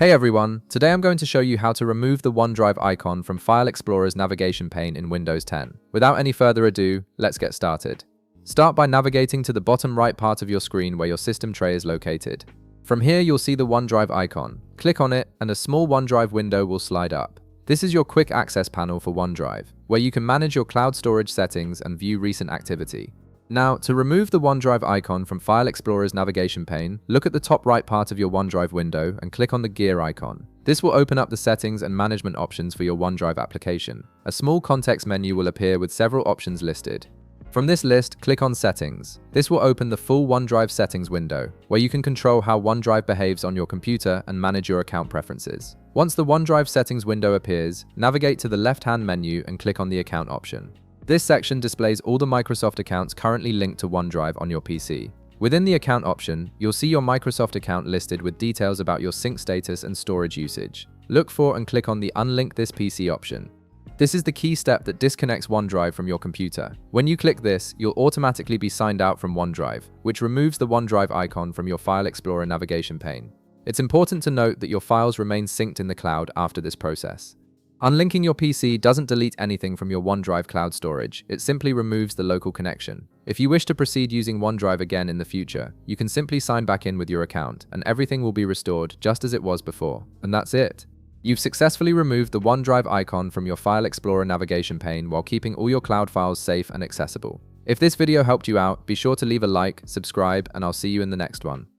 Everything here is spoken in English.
Hey everyone, today I'm going to show you how to remove the OneDrive icon from File Explorer's navigation pane in Windows 10. Without any further ado, let's get started. Start by navigating to the bottom right part of your screen where your system tray is located. From here, you'll see the OneDrive icon. Click on it and a small OneDrive window will slide up. This is your quick access panel for OneDrive, where you can manage your cloud storage settings and view recent activity. Now, to remove the OneDrive icon from File Explorer's navigation pane, look at the top right part of your OneDrive window and click on the gear icon. This will open up the settings and management options for your OneDrive application. A small context menu will appear with several options listed. From this list, click on Settings. This will open the full OneDrive settings window, where you can control how OneDrive behaves on your computer and manage your account preferences. Once the OneDrive settings window appears, navigate to the left-hand menu and click on the Account option. This section displays all the Microsoft accounts currently linked to OneDrive on your PC. Within the Account option, you'll see your Microsoft account listed with details about your sync status and storage usage. Look for and click on the Unlink this PC option. This is the key step that disconnects OneDrive from your computer. When you click this, you'll automatically be signed out from OneDrive, which removes the OneDrive icon from your File Explorer navigation pane. It's important to note that your files remain synced in the cloud after this process. Unlinking your PC doesn't delete anything from your OneDrive cloud storage, it simply removes the local connection. If you wish to proceed using OneDrive again in the future, you can simply sign back in with your account, and everything will be restored just as it was before. And that's it. You've successfully removed the OneDrive icon from your File Explorer navigation pane while keeping all your cloud files safe and accessible. If this video helped you out, be sure to leave a like, subscribe, and I'll see you in the next one.